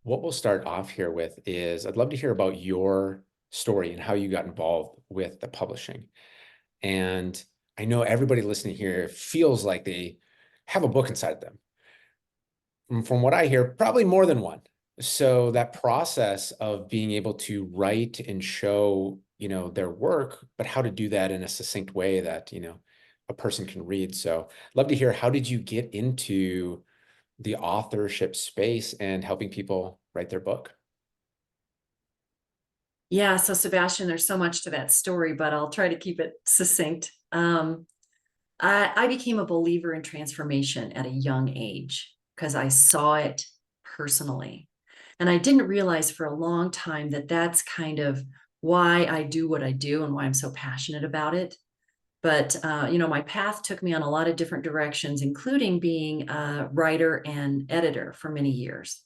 what we'll start off here with is I'd love to hear about your story and how you got involved with the publishing. And I know everybody listening here feels like they have a book inside them. From what I hear, probably more than one. So that process of being able to write and show, their work, but how to do that in a succinct way that, a person can read. So love to hear, how did you get into the authorship space and helping people write their book? Yeah, so Sebastian, there's so much to that story, but I'll try to keep it succinct. I became a believer in transformation at a young age because I saw it personally. And I didn't realize for a long time that that's kind of why I do what I do and why I'm so passionate about it. But, my path took me on a lot of different directions, including being a writer and editor for many years.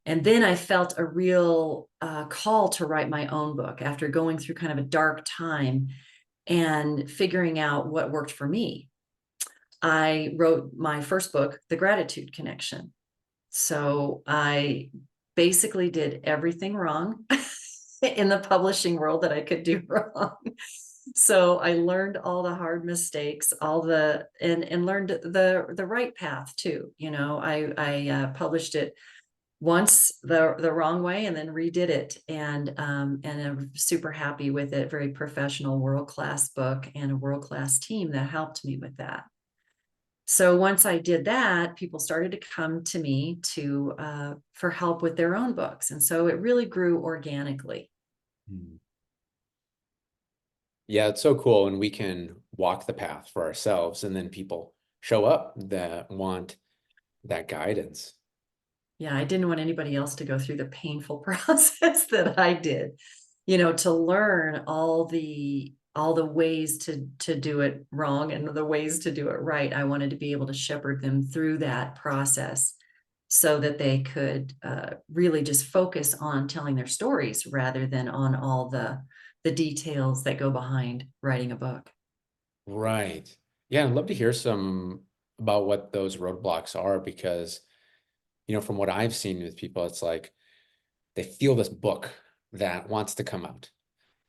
And then I felt a real call to write my own book after going through kind of a dark time and figuring out what worked for me. I wrote my first book, The Gratitude Connection. So I basically did everything wrong in the publishing world that I could do wrong. So I learned all the hard mistakes, all the and learned the right path too. I published it once the wrong way and then redid it, and I'm super happy with it. Very professional, world-class book, and a world-class team that helped me with that. So once I did that, people started to come to me for help with their own books, and so it really grew organically. Hmm. Yeah, it's so cool when we can walk the path for ourselves and then people show up that want that guidance. Yeah, I didn't want anybody else to go through the painful process that I did, to learn all the ways to do it wrong and the ways to do it right. I wanted to be able to shepherd them through that process so that they could really just focus on telling their stories rather than on all the details that go behind writing a book. Right. Yeah, I'd love to hear some about what those roadblocks are because, from what I've seen with people, it's like they feel this book that wants to come out.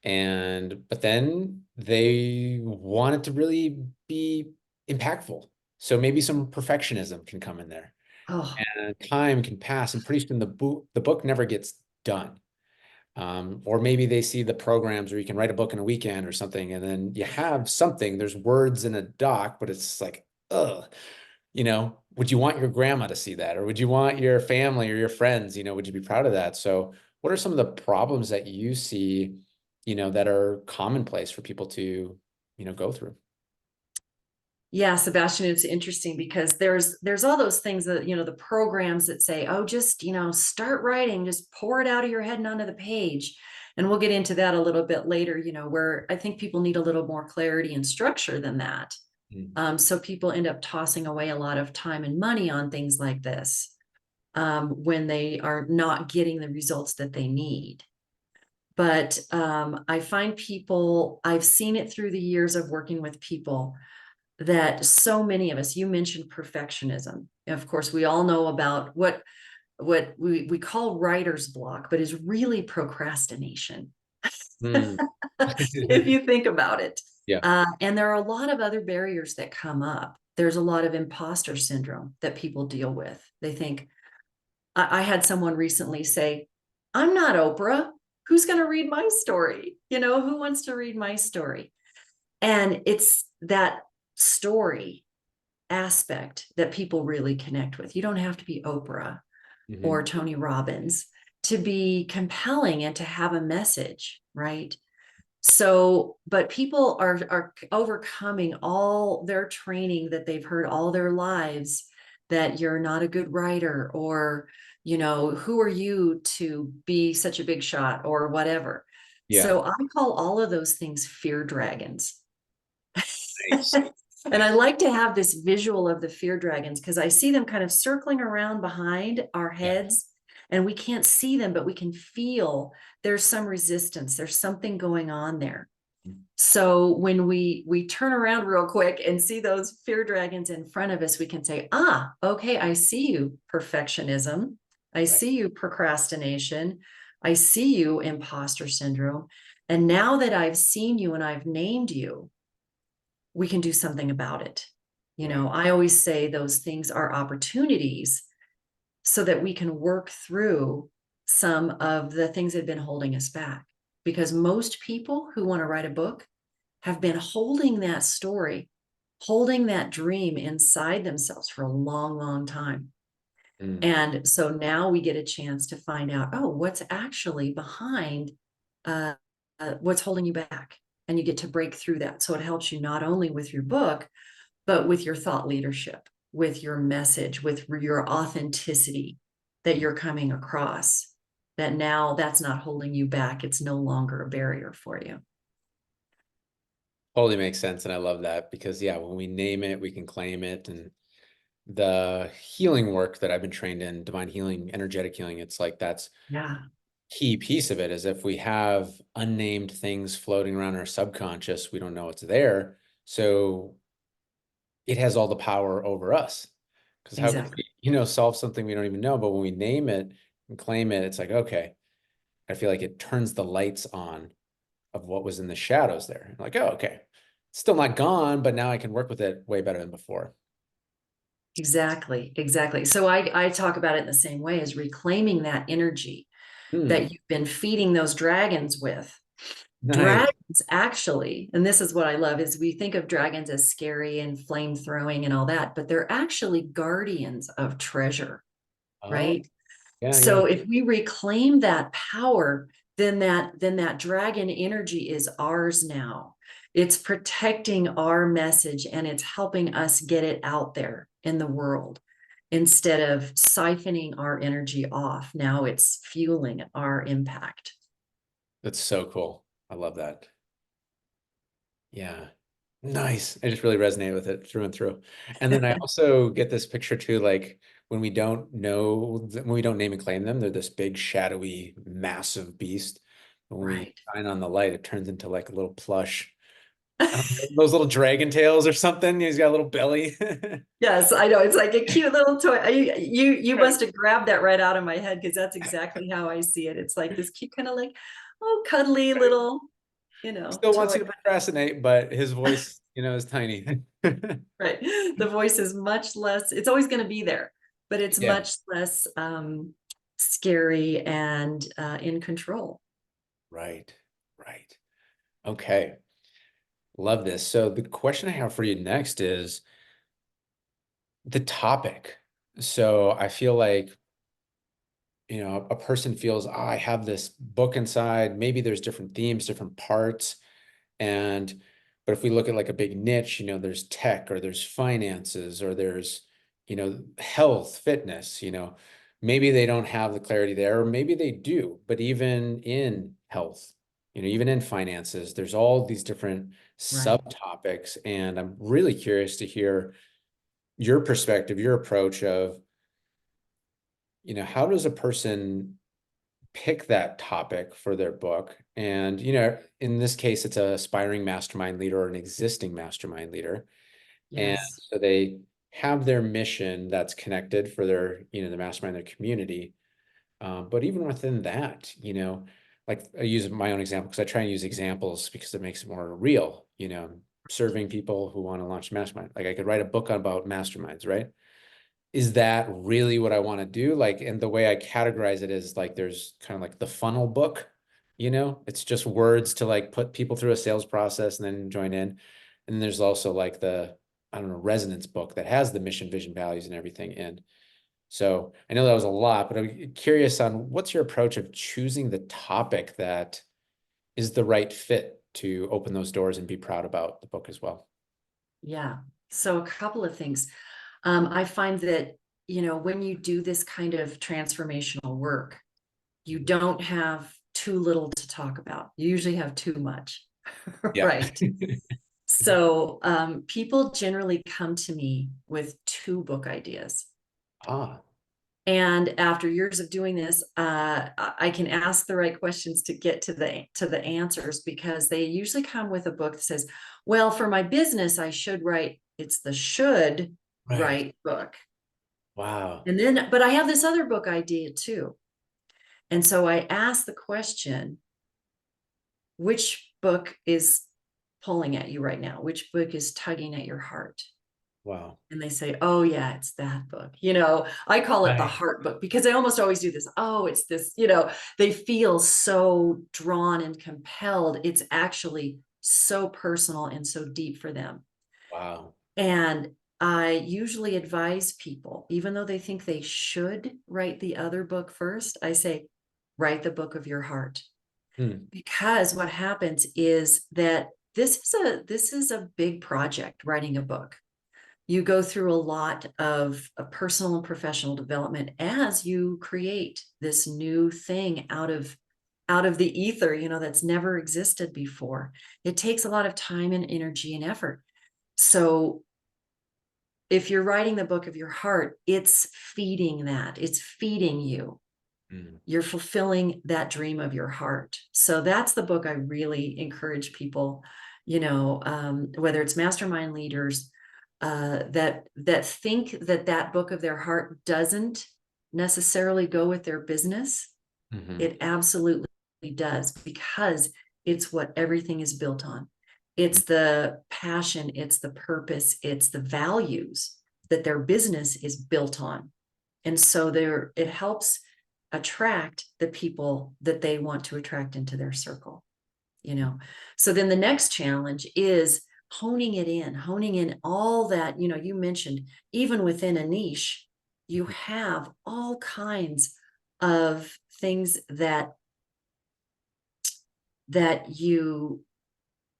But then they want it to really be impactful. So maybe some perfectionism can come in there. Oh, And time can pass, and pretty soon the book never gets done. Or maybe they see the programs where you can write a book in a weekend or something, and then you have something, there's words in a doc, but it's like, ugh, would you want your grandma to see that? Or would you want your family or your friends, would you be proud of that? So what are some of the problems that you see, that are commonplace for people to, go through? yeah, Sebastian, it's interesting because there's all those things that, the programs that say, oh, just, start writing, just pour it out of your head and onto the page. And we'll get into that a little bit later, where I think people need a little more clarity and structure than that. Mm. So people end up tossing away a lot of time and money on things like this when they are not getting the results that they need. But I find I've seen it through the years of working with people that so many of us, you mentioned perfectionism. Of course, we all know about what we call writer's block, but is really procrastination, Mm. if you think about it. Yeah. And there are a lot of other barriers that come up. There's a lot of imposter syndrome that people deal with. They think, I had someone recently say, I'm not Oprah. Who's going to read my story? Who wants to read my story? And it's that story aspect that people really connect with. You don't have to be Oprah Hmm. or Tony Robbins to be compelling and to have a message, right? So, but people are overcoming all their training that they've heard all their lives that you're not a good writer, or, who are you to be such a big shot or whatever. Yeah. So I call all of those things fear dragons. Nice. And I Nice. like to have this visual of the fear dragons because I see them kind of circling around behind our Yeah. heads, and we can't see them, but we can feel there's some resistance. There's something going on there. So when we turn around real quick and see those fear dragons in front of us, we can say, okay, I see you, perfectionism. I Right. see you procrastination. I see you imposter syndrome. And now that I've seen you and I've named you, we can do something about it. Right. I always say those things are opportunities so that we can work through some of the things that have been holding us back. Because most people who want to write a book have been holding that story, holding that dream inside themselves for a long, long time. Mm. And so now we get a chance to find out, oh, what's actually behind uh, what's holding you back. And you get to break through that. So it helps you not only with your book, but with your thought leadership, with your message, with your authenticity that you're coming across. That now that's not holding you back. It's no longer a barrier for you. Totally makes sense. And I love that because, yeah, when we name it, we can claim it. And the healing work that I've been trained in, divine healing, energetic healing, it's like that's Yeah, key piece of it is if we have unnamed things floating around our subconscious, we don't know it's there. So it has all the power over us. Because how could exactly. we, solve something we don't even know? But when we name it and claim it, it's like, okay, I feel like it turns the lights on of what was in the shadows there. Like, oh, okay. It's still not gone, but now I can work with it way better than before. Exactly. Exactly. So I talk about it in the same way as reclaiming that energy Hmm. that you've been feeding those dragons with. Nice. Dragons actually, and this is what I love, is we think of dragons as scary and flame throwing and all that, but they're actually guardians of treasure, Oh, right? yeah, yeah. So if we reclaim that power, then that dragon energy is ours now. It's protecting our message and it's helping us get it out there in the world instead of siphoning our energy off. Now it's fueling our impact. That's so cool. I love that. Yeah. Nice. I just really resonate with it through and through. And then I also get this picture too, like when we don't know, when we don't name and claim them, they're this big, shadowy, massive beast. But when we Right. shine on the light, it turns into like a little plush, I don't know, those little dragon tails or something. He's got a little belly. Yes, I know. It's like a cute little toy. You must have grabbed that right out of my head because that's exactly how I see it. It's like this cute kind of like, oh, cuddly little, Still wants toy. you to procrastinate, but his voice, is tiny. Right. The voice is much less, it's always going to be there, but it's Yeah. much less scary and in control. Right. Right. Okay. Love this. So the question I have for you next is the topic. So I feel like, a person feels, oh, I have this book inside. Maybe there's different themes, different parts. And, but if we look at like a big niche, there's tech or there's finances or there's, health, fitness, maybe they don't have the clarity there, or maybe they do. But even in health, even in finances, there's all these different Right. subtopics. And I'm really curious to hear your perspective, your approach of, how does a person pick that topic for their book? And, in this case, it's a aspiring mastermind leader or an existing mastermind leader. And Yes. so they have their mission that's connected for their, the mastermind, their community. But even within that, like I use my own example because I try and use examples because it makes it more real, serving people who want to launch a mastermind. Like I could write a book about masterminds, right? Is that really what I want to do? Like, and the way I categorize it is like there's kind of like the funnel book, it's just words to like put people through a sales process and then join in. And there's also like the, I don't know, resonance book that has the mission, vision, values, and everything in. So I know that was a lot, but I'm curious on what's your approach of choosing the topic that is the right fit to open those doors and be proud about the book as well. Yeah. So a couple of things. I find that, when you do this kind of transformational work, you don't have too little to talk about. You usually have too much, Yeah. right? So people generally come to me with two book ideas. Ah, And after years of doing this, I can ask the right questions to get to the answers because they usually come with a book that says, "Well, for my business, I should write." It's the should right. write book. Wow. And then, but I have this other book idea too. And so I asked the question, which book is pulling at you right now? Which book is tugging at your heart? Wow. And they say, oh, yeah, it's that book. I call it the Right. heart book because I almost always do this. Oh, it's this, they feel so drawn and compelled. It's actually so personal and so deep for them. Wow. And I usually advise people, even though they think they should write the other book first, I say, write the book of your heart. Hmm. Because what happens is that this is a big project, writing a book. You go through a lot of personal and professional development as you create this new thing out of the ether, that's never existed before. It takes a lot of time and energy and effort. So if you're writing the book of your heart, it's feeding that. It's feeding you. Hmm. You're fulfilling that dream of your heart. So that's the book I really encourage people, whether it's mastermind leaders that think that book of their heart doesn't necessarily go with their business. Hmm. It absolutely does, because it's what everything is built on. It's the passion, it's the purpose, it's the values that their business is built on. And so it helps attract the people that they want to attract into their circle, you know. So then the next challenge is honing in all that, you mentioned, even within a niche, you have all kinds of things that you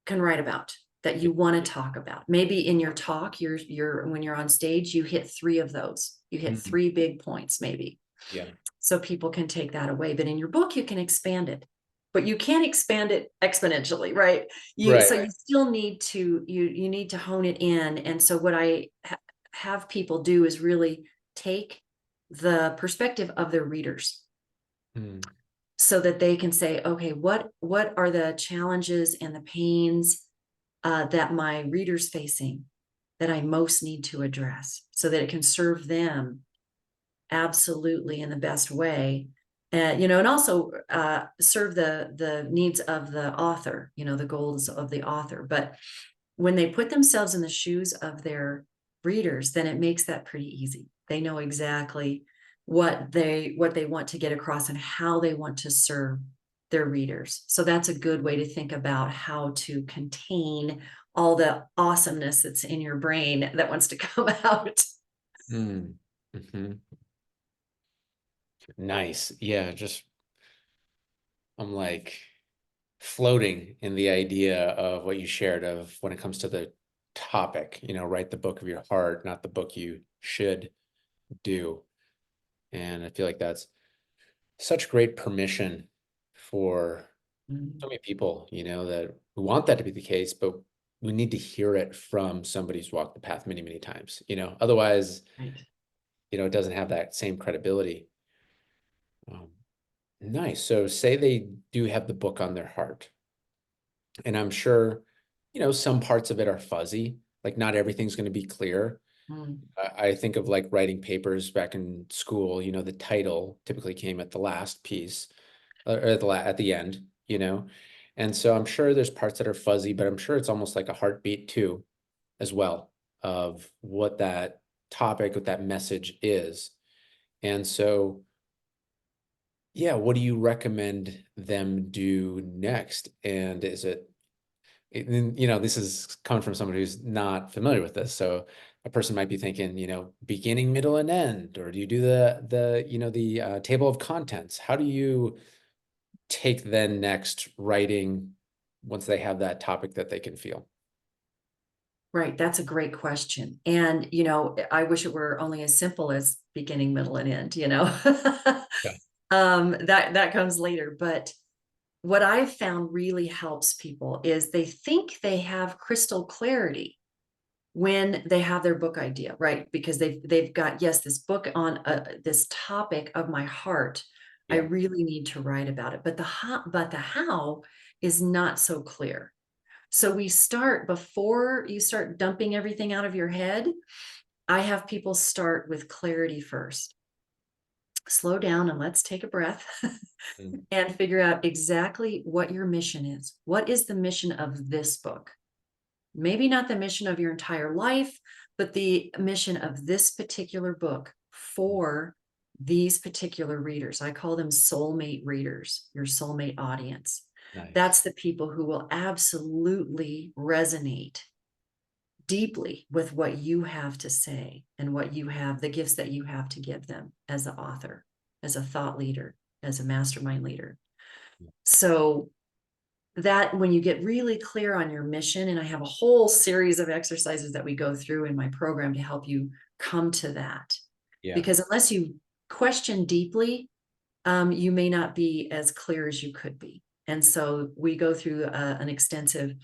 can write about, that you want to talk about. Maybe in your talk, you're when you're on stage, you hit three of those. You hit Hmm. three big points, maybe. Yeah. So people can take that away. But in your book, you can expand it. But you can't expand it exponentially, right? Right. So you still need to you need to hone it in. And so what I have people do is really take the perspective of their readers, Hmm. so that they can say, okay, what are the challenges and the pains that my readers facing that I most need to address, so that it can serve them absolutely in the best way. And also serve the needs of the author, the goals of the author. But when they put themselves in the shoes of their readers, then it makes that pretty easy. They know exactly what they want to get across and how they want to serve their readers. So that's a good way to think about how to contain all the awesomeness that's in your brain that wants to come out. Hmm. Hmm. Nice. Yeah. I'm like floating in the idea of what you shared of when it comes to the topic, write the book of your heart, not the book you should do. And I feel like that's such great permission for so many people, that we want that to be the case, but we need to hear it from somebody who's walked the path many, many times, otherwise, Right. it doesn't have that same credibility. Um, nice. So say they do have the book on their heart, and I'm sure, some parts of it are fuzzy, like not everything's going to be clear. Mm. I think of like writing papers back in school, the title typically came at the last piece, or at the end, and so I'm sure there's parts that are fuzzy, but I'm sure it's almost like a heartbeat too, as well, of what that topic, what that message is. And so, yeah, what do you recommend them do next? And is it, and, this is coming from somebody who's not familiar with this. So a person might be thinking, beginning, middle, and end, or do you do the table of contents? How do you take then next writing once they have that topic that they can feel? Right. That's a great question. And, I wish it were only as simple as beginning, middle, and end. Yeah. That comes later. But what I've found really helps people is they think they have crystal clarity when they have their book idea, right? Because they've got, yes, this book on this topic of my heart. I Yeah. really need to write about it. But the how is not so clear. So we start, before you start dumping everything out of your head, I have people start with clarity first. Slow down and let's take a breath Mm. and figure out exactly what your mission is. What is the mission of this book? Maybe not the mission of your entire life, but the mission of this particular book for these particular readers. I call them soulmate readers, your soulmate audience. Nice. That's the people who will absolutely resonate deeply with what you have to say and what you have, the gifts that you have to give them as an author, as a thought leader, as a mastermind leader. So that when you get really clear on your mission, and I have a whole series of exercises that we go through in my program to help you come to that. Yeah. Because unless you question deeply, you may not be as clear as you could be. And so we go through an extensive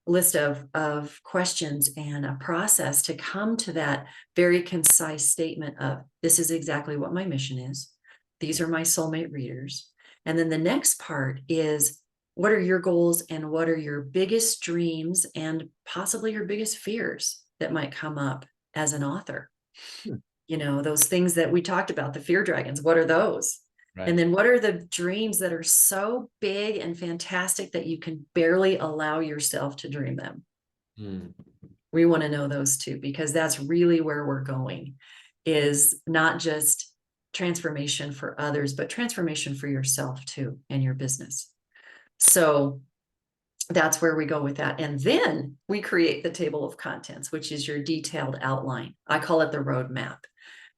list of questions and a process to come to that very concise statement of, this is exactly what my mission is. These Yeah. are my soulmate readers. And then the next part is, what are your goals and what are your biggest dreams and possibly your biggest fears that might come up as an author? Hmm. You know, those things that we talked about, the fear dragons, what are those? And Right. then what are the dreams that are so big and fantastic that you can barely allow yourself to dream them? Mm. We want to know those too, because that's really where we're going, is not just transformation for others, but transformation for yourself too and your business. So that's where we go with that. And then we create the table of contents, which is your detailed outline. I call it the roadmap,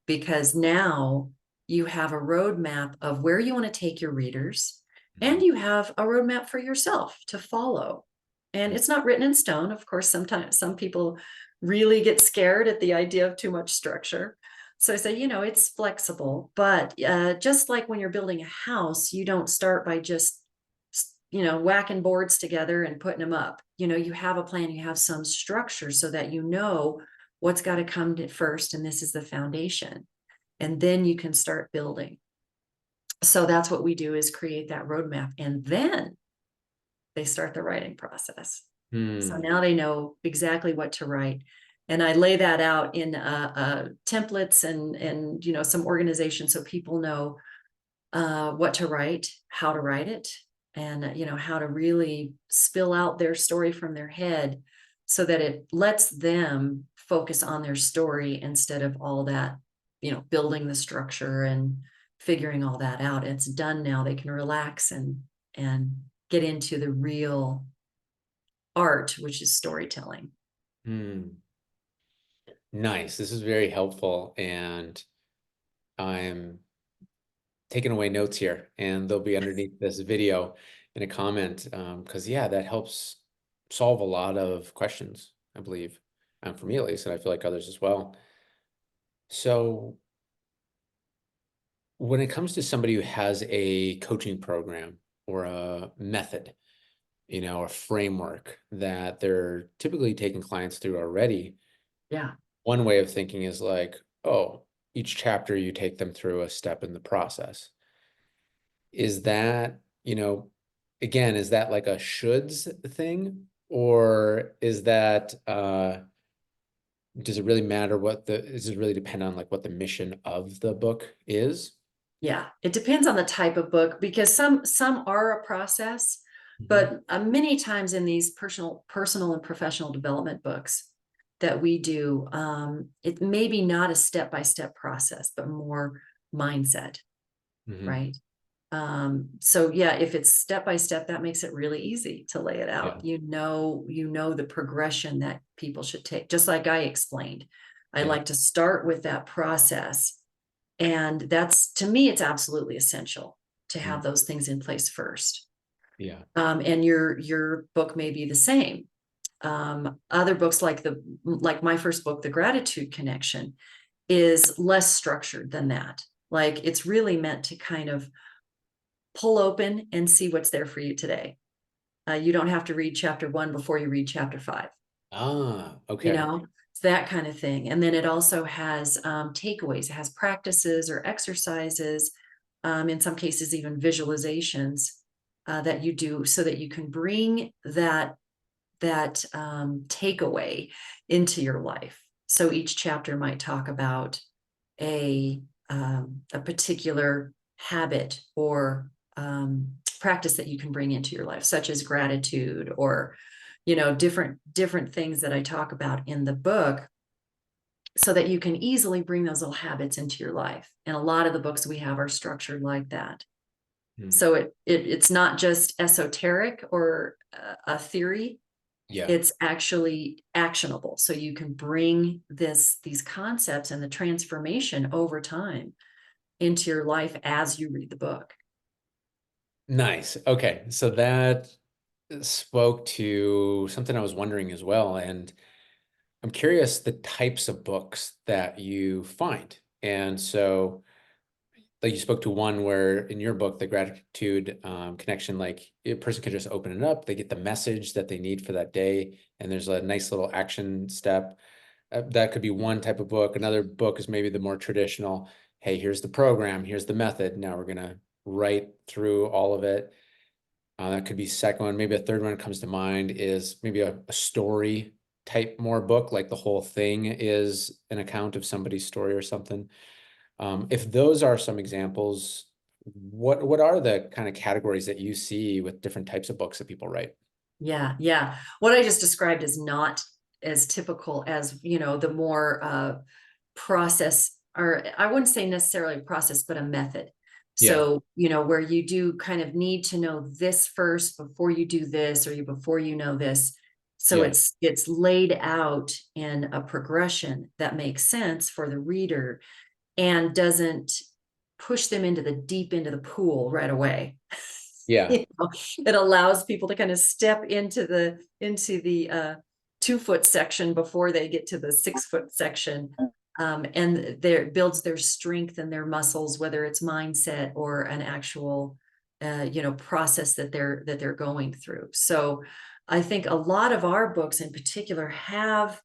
because now you have a roadmap of where you want to take your readers, and Mhm. you have a roadmap for yourself to follow. And Mm. it's not written in stone. Of course, sometimes some people really get scared at the idea of too much structure. So I say, it's flexible, but just like when you're building a house, you don't start by just, whacking boards together and putting them up. You have a plan, you have some structure so that what's got to come first, and this is the foundation, and then you can start building. So that's what we do, is create that roadmap, and then they start the writing process. So Mm. now they know exactly what to write, and I lay that out in templates and some organization, so people know what to write, how to write it, and how to really spill out their story from their head, so that it lets them focus on their story instead of all that, building the structure and figuring all that out. It's done now. They can relax and get into the real art, which is storytelling. Mm. Nice. This is very helpful, and I'm taking away notes here, and they'll be underneath this video in a comment, because yeah, that helps solve a lot of questions, I believe, for me at least, and I feel like others as well. So when it comes to somebody who has a coaching program or a method, a framework that they're typically taking clients through already, Yeah. one way of thinking is like, oh, each chapter you take them through a step in the process. Is that, again, is that like a shoulds thing? Or is that, does it really matter does it really depend on like what the mission of the book is? Yeah, it depends on the type of book, because some are a process, Mhm. but many times in these personal and professional development books that we do, it may be not a step-by-step process, but more mindset, Mhm. right? So yeah, if it's step by step, that makes it really easy to lay it Yeah. out. The progression that people should take, just like I explained. I Yeah. like to start with that process, and that's, to me, it's absolutely essential to Mm. have those things in place first. Yeah. And your book may be the same. Other books, like my first book, The Gratitude Connection, is less structured than that. Like, it's really meant to kind of pull open and see what's there for you today. You don't have to read chapter 1 before you read chapter 5. Ah, you okay. know it's that kind of thing. And then it also has takeaways. It has practices or exercises, in some cases even visualizations, that you do, so that you can bring that takeaway into your life. So each chapter might talk about a a particular habit or practice that you can bring into your life, such as gratitude, or different things that I talk about in the book, so that you can easily bring those little habits into your life. And a lot of the books we have are structured like that. Mm. So it's not just esoteric or a theory, Yeah. it's actually actionable. So you can bring these concepts and the transformation over time into your life as you read the book. Nice. Okay. So that spoke to something I was wondering as well. And I'm curious the types of books that you find. And so, like you spoke to one where in your book, the gratitude connection, like a person can just open it up, they get the message that they need for that day, and there's a nice little action step. That could be one type of book. Another book is maybe the more traditional. Hey, here's the program, here's the method. Now we're gonna write through all of it. That could be second one. Maybe a third one that comes to mind is maybe a story type more book, like the whole thing is an account of somebody's story or something. If those are some examples, what are the kind of categories that you see with different types of books that people write? Yeah, yeah. What I just described is not as typical as, the more process, or I wouldn't say necessarily a process, but a method. Yeah, So, where you do kind of need to know this first before you do this, or before you know this. So yeah, it's laid out in a progression that makes sense for the reader and doesn't push them into the deep into the pool right away. yeah. It allows people to kind of step into the 2 foot section before they get to the 6 foot section. And there builds their strength and their muscles, whether it's mindset or an actual process that they're going through. So I think a lot of our books in particular have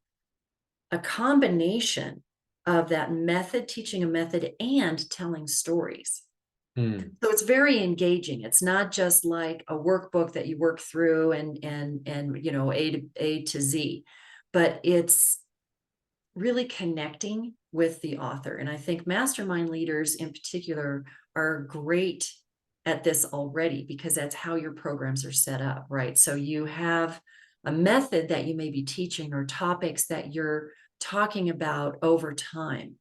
a combination of that method, teaching a method, and telling stories. Hmm. So it's very engaging. It's not just like a workbook that you work through and A to Z, but it's really connecting with the author. And I think mastermind leaders in particular are great at this already, because that's how your programs are set up, right? So you have a method that you may be teaching, or topics that you're talking about over time.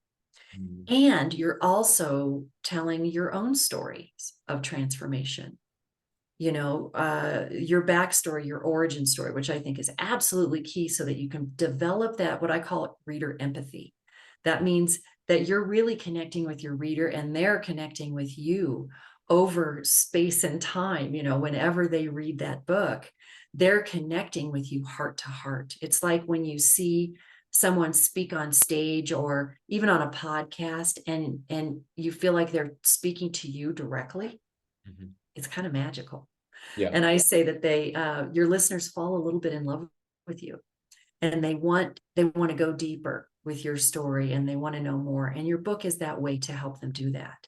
Hmm. And you're also telling your own stories of transformation, your backstory, your origin story, which I think is absolutely key, so that you can develop that, what I call reader empathy. That means that you're really connecting with your reader, and they're connecting with you over space and time. Whenever they read that book, they're connecting with you heart to heart. It's like when you see someone speak on stage or even on a podcast, and you feel like they're speaking to you directly. Mhm. It's kind of magical. Yeah. And I say that your listeners fall a little bit in love with you, and they want to go deeper with your story, and they want to know more. And your book is that way to help them do that.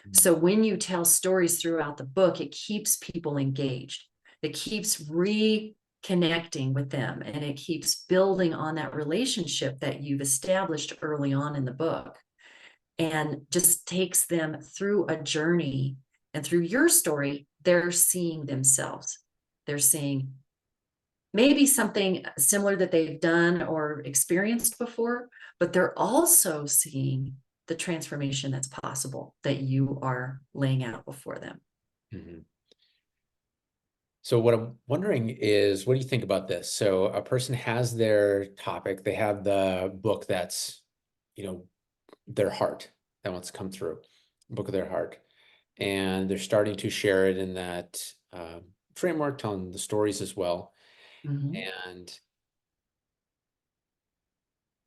Mm. So when you tell stories throughout the book, it keeps people engaged. It keeps reconnecting with them, and it keeps building on that relationship that you've established early on in the book, and just takes them through a journey. And through your story, they're seeing themselves. They're seeing maybe something similar that they've done or experienced before, but they're also seeing the transformation that's possible that you are laying out before them. Mhm. So what I'm wondering is, what do you think about this? So a person has their topic, they have the book that's, you know, their heart that wants to come through, book of their heart, and they're starting to share it in that framework, telling the stories as well. Mhm. And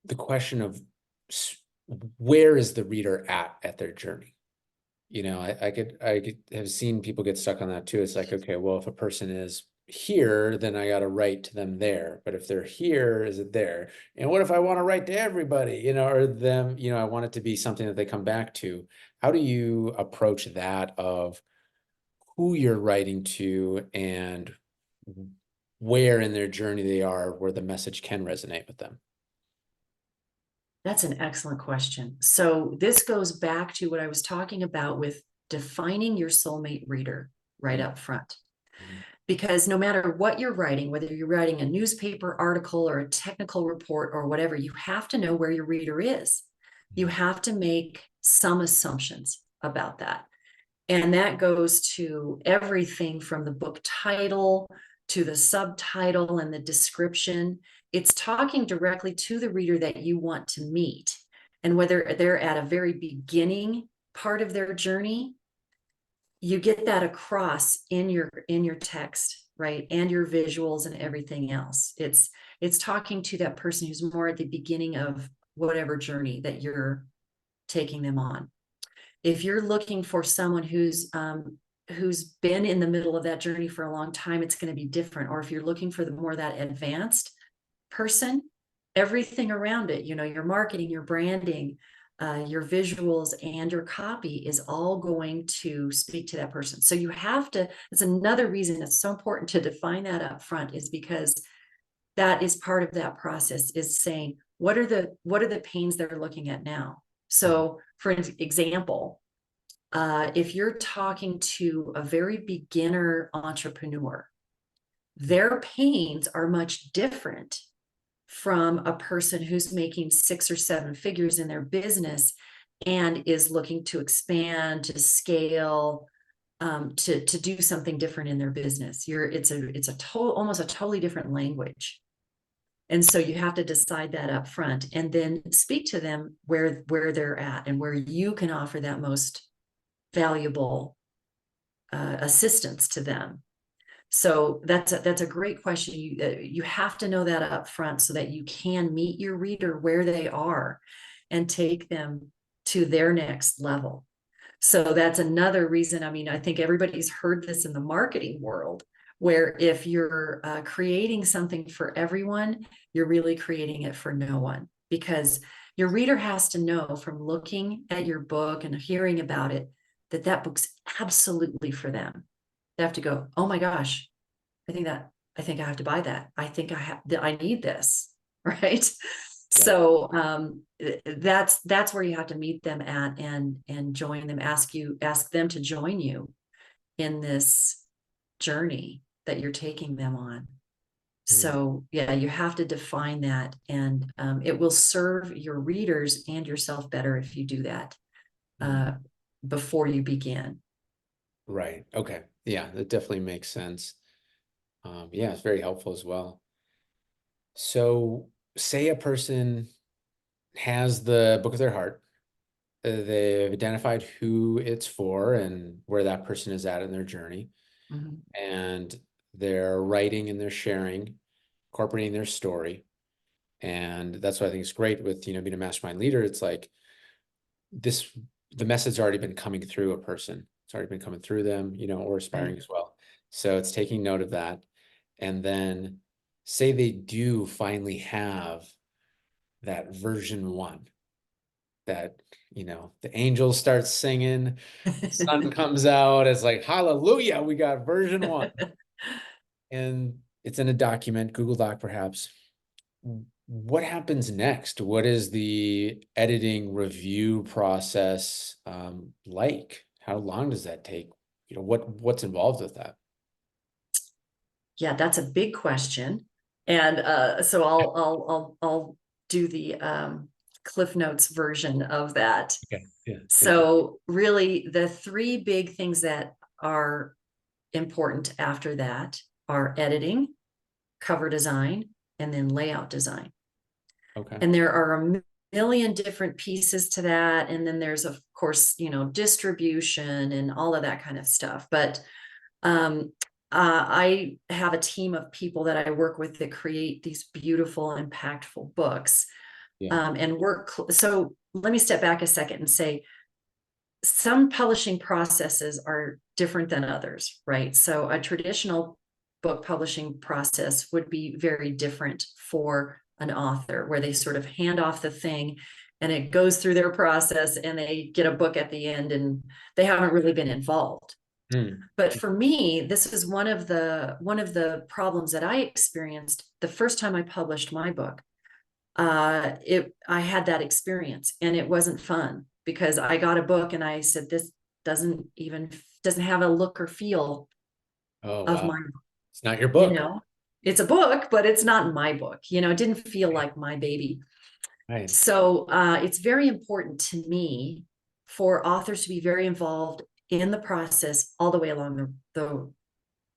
the question of where is the reader at their journey? I could have seen people get stuck on that too. It's like, okay, well, if a person is here, then I got to write to them there. But if they're here, is it there? And what if I want to write to everybody, or them, I want it to be something that they come back to. How do you approach that of who you're writing to and where in their journey they are, where the message can resonate with them? That's an excellent question. So this goes back to what I was talking about with defining your soulmate reader right Mm, up front. mhm, Because no matter what you're writing, whether you're writing a newspaper article or a technical report or whatever, you have to know where your reader is. You mhm, have to make some assumptions about that. And that goes to everything from the book title to the subtitle and the description. It's talking directly to the reader that you want to meet. And whether they're at a very beginning part of their journey, you get that across in your text, right? And your visuals and everything else. It's talking to that person who's more at the beginning of whatever journey that you're taking them on. If you're looking for someone who's been in the middle of that journey for a long time, it's going to be different. Or if you're looking for the more that advanced person, everything around it, you know, your marketing, your branding, your visuals, and your copy is all going to speak to that person. So you have to, it's another reason it's so important to define that up front, is because that is part of that process, is saying, what are the pains they're looking at now? mhm, So for example, if you're talking to a very beginner entrepreneur, their pains are much different from a person who's making 6 or 7 figures in their business and is looking to expand, to scale, to do something different in their business. It's a total, almost a totally different language. And so you have to decide that up front and then speak to them where they're at and where you can offer that most valuable assistance to them. So that's a great question. You have to know that up front so that you can meet your reader where they are and take them to their next level. So that's another reason. I mean, I think everybody's heard this in the marketing world, where if you're creating something for everyone, you're really creating it for no one, because your reader has to know from looking at your book and hearing about it that that book's absolutely for them. They have to go, oh my gosh, I think I have to buy that. I think I need this, right? yeah. So that's where you have to meet them at and join them, ask them to join you in this journey that you're taking them on. Mm, So yeah, you have to define that, and it will serve your readers and yourself better if you do that mm. uh, before you begin. Right. Okay. Yeah, that definitely makes sense. Yeah, it's very helpful as well. So, say a person has the book of their heart. They've identified who it's for and where that person is at in their journey, Mhm. and they're writing and they're sharing, incorporating their story. And that's what I think is great with, being a mastermind leader. It's like this, the message has already been coming through a person. It's already been coming through them, or Right. aspiring as well. So it's taking note of that. And then say they do finally have that version one, that, the angels start singing, sun comes out, it's like, hallelujah, we got version one. And it's in a document, Google Doc perhaps. What happens next? What is the editing review process like? How long does that take? What's involved with that? Yeah, that's a big question. And so I'll do the Cliff Notes version of that. Okay. Yeah. Thank you. So really the three big things that are important after that are editing, cover design, and then layout design. Okay. And there are a million different pieces to that. And then there's, of course, distribution and all of that kind of stuff. But um, I have a team of people that I work with that create these beautiful, impactful books, Yeah. and work. So let me step back a second and say some publishing processes are different than others, right? So a traditional book publishing process would be very different for an author, where they sort of hand off the thing and it goes through their process and they get a book at the end and they haven't really been involved. Hmm. But for me, this is one of the problems that I experienced the first time I published my book. I had that experience, and it wasn't fun because I got a book and I said, this doesn't have a look or feel Oh, of wow. my, It's not your you book. know, it's a book, but it's not my book. It didn't feel like my baby. Right. So it's very important to me for authors to be very involved in the process all the way along the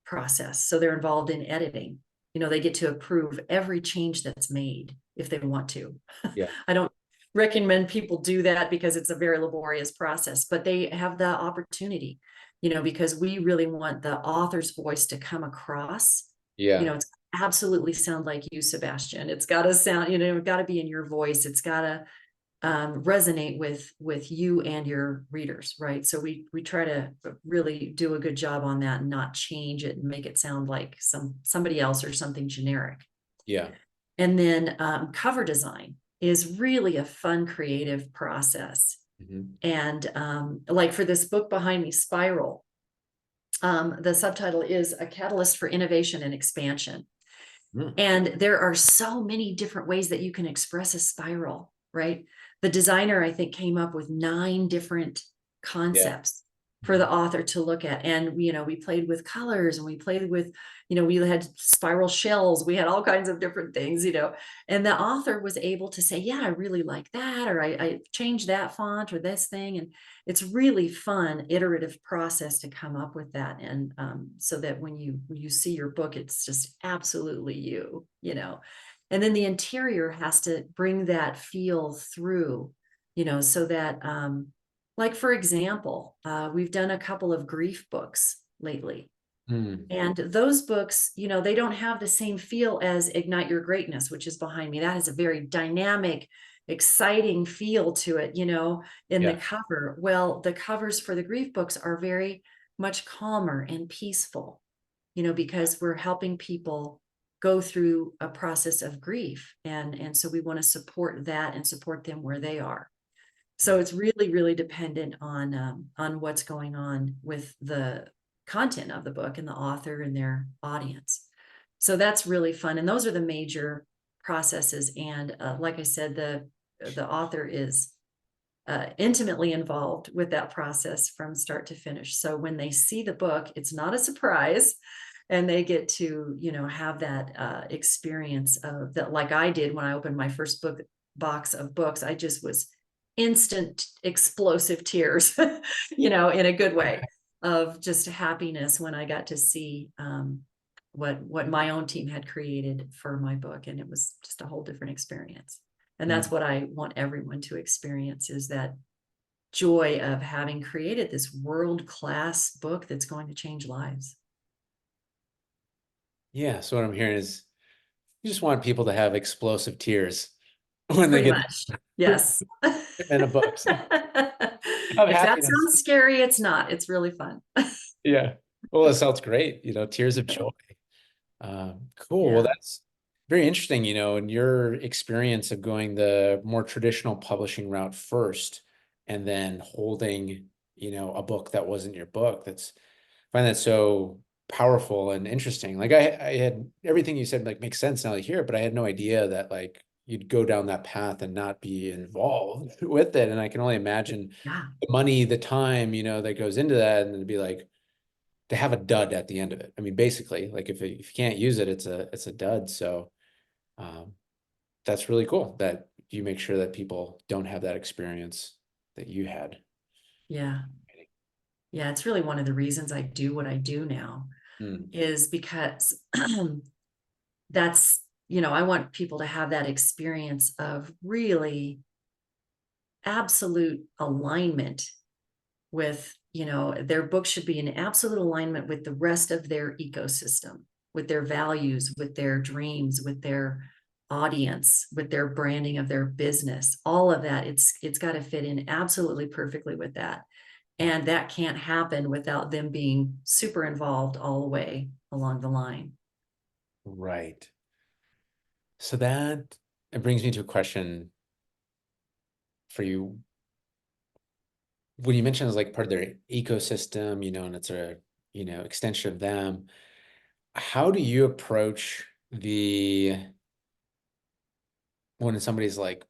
process. So they're involved in editing. They get to approve every change that's made if they want to. Yeah. I don't recommend people do that because it's a very laborious process, but they have the opportunity, because we really want the author's voice to come across. Yeah. It's absolutely sound like you, Sebastian. It's got to sound, it's got to be in your voice. It's got to resonate with you and your readers, right? So we try to really do a good job on that and not change it and make it sound like somebody else or something generic. Yeah. And then cover design is really a fun, creative process. Mhm. And like for this book behind me, Spiral, the subtitle is A Catalyst for Innovation and Expansion. Mm. And there are so many different ways that you can express a spiral, right? The designer, I think, came up with 9 different Yeah. concepts for Mhm. the author to look at. And, we played with colors, and we played with, we had spiral shells. We had all kinds of different things, and the author was able to say, yeah, I really like that, or I changed that font or this thing. And it's really fun iterative process to come up with that. And so that when you see your book, it's just absolutely you. And then the interior has to bring that feel through, so that like for example, we've done a couple of grief books lately. Mm. And those books, they don't have the same feel as Ignite Your Greatness, which is behind me. That has a very dynamic, exciting feel to it, in the Yeah. cover. Well, the covers for the grief books are very much calmer and peaceful, because we're helping people go through a process of grief. And so we want to support that and support them where they are. So Mm. it's really, really dependent on what's going on with the content of the book and the author and their audience. So that's really fun. And those are the major processes. And like I said, the author is intimately involved with that process from start to finish. So when they see the book, it's not a surprise, and they get to have that experience of that, like I did when I opened my first box of books. I just was instant explosive tears, in a good way, of just happiness when I got to see what my own team had created for my book, and it was just a whole different experience. And that's Mm. what I want everyone to experience, is that joy of having created this world-class book that's going to change lives. Yeah. So what I'm hearing is you just want people to have explosive tears when they Pretty get much. Yes. in a book. So have If that happiness. sounds scary, it's not. It's really fun. Yeah. Well, it sounds great. Tears of joy. Cool. Well, Yeah. that's very interesting, in your experience of going the more traditional publishing route first and then holding, a book that wasn't your book. I find that so powerful and interesting. Like I had everything you said like makes sense now that I hear it, but I had no idea that like you'd go down that path and not be involved with it. And I can only imagine Yeah. the money, the time, that goes into that, and it'd be like to have a dud at the end of it. I mean, basically, like if you can't use it, it's a dud. So um, that's really cool that you make sure that people don't have that experience that you had. Yeah. Yeah. It's really one of the reasons I do what I do now, Mm. is because that's, I want people to have that experience of really absolute alignment with, their book should be in absolute alignment with the rest of their ecosystem, with their values, with their dreams, with their audience, with their branding of their business. All of that, it's got to fit in absolutely perfectly with that. And that can't happen without them being super involved all the way along the line. Right. So that it brings me to a question for you. When you mentioned as like part of their ecosystem, and it's a, extension of them, how do you approach when somebody's like,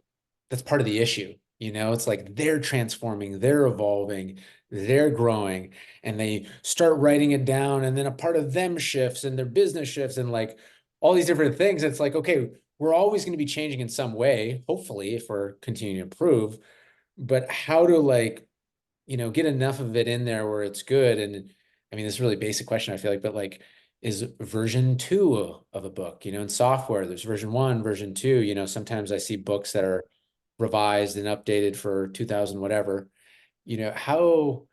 that's part of the issue. It's like they're transforming, they're evolving, they're growing, and they start writing it down, and then a part of them shifts and their business shifts and like all these different things. It's like, okay, we're always going to be changing in some way, hopefully, if we're continuing to improve, but how to like, get enough of it in there where it's good. And I mean, this is a really basic question, I feel like, but like, is version 2 of a book, in software, there's version 1, version 2, sometimes I see books that are revised and updated for 2000, whatever, how,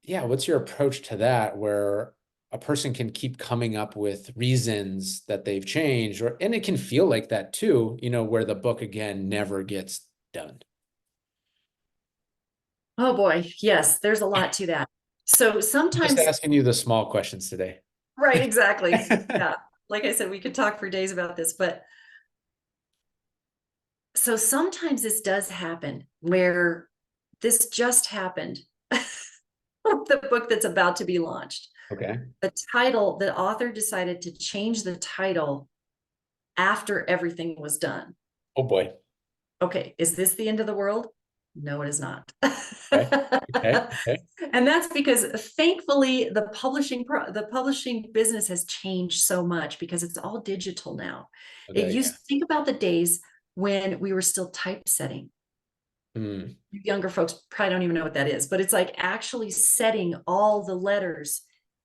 yeah, what's your approach to that where a person can keep coming up with reasons that they've changed, and it can feel like that too, where the book again never gets done. Oh boy, yes, there's a lot to that. So I'm just sometimes, asking you the small questions today. right, exactly. Yeah. Like I said, we could talk for days about this, but so sometimes this does happen where this just happened. The book that's about to be launched. Okay. The author decided to change the title after everything was done. Oh boy. Okay, is this the end of the world? No, it is not. Okay. Okay. Okay. And that's because thankfully the publishing business has changed so much because it's all digital now. It Okay. used, think about the days when we were still typesetting. Hmm. Younger folks probably don't even know what that is, but it's like actually setting all the letters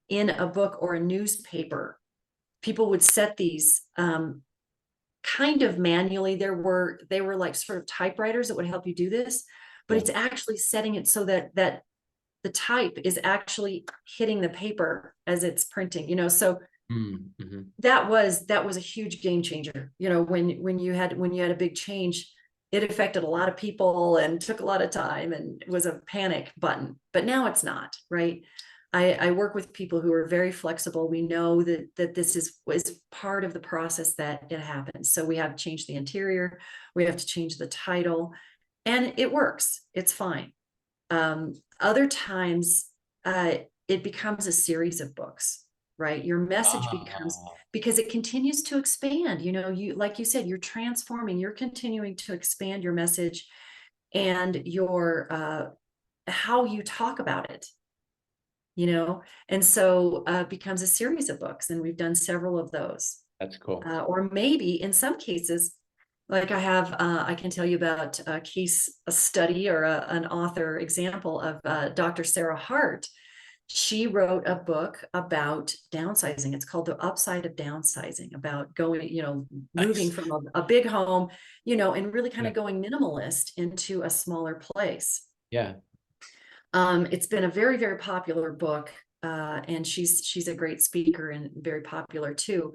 in a book or a newspaper. People would set these kind of manually. They were like sort of typewriters that would help you do this, but Yeah. it's actually setting it so that the type is actually hitting the paper as it's printing, so Hmm. Hmm. that was a huge game changer. When you had a big change, it affected a lot of people and took a lot of time and was a panic button. But now it's not, right? I work with people who are very flexible. We know that this is part of the process that it happens. So we have to change the interior, we have to change the title, and it works. It's fine. Other times, it becomes a series of books, right? Your message becomes, Ah, because it continues to expand. Like you said, you're transforming, you're continuing to expand your message and your how you talk about it. And so becomes a series of books, and we've done several of those. that's cool. Or maybe in some cases, like I can tell you about a study or an author example of Dr. Sarah Hart. She wrote a book about downsizing. It's called The Upside of Downsizing, about going, moving Nice. from a big home, and really kind Yeah. of going minimalist into a smaller place. Yeah. It's been a very, very popular book, and she's a great speaker and very popular too.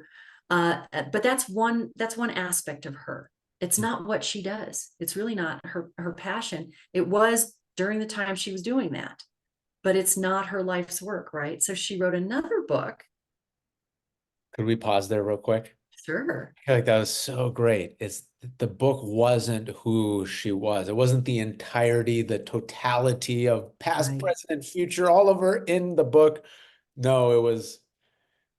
But that's one aspect of her. It's not what she does. It's really not her passion. It was during the time she was doing that, but it's not her life's work, right? So she wrote another book. Could we pause there real quick? Sure. I feel like that was so great. The book wasn't who she was. It wasn't the entirety, the totality of past, Right. present, and future, all of her in the book. No, it was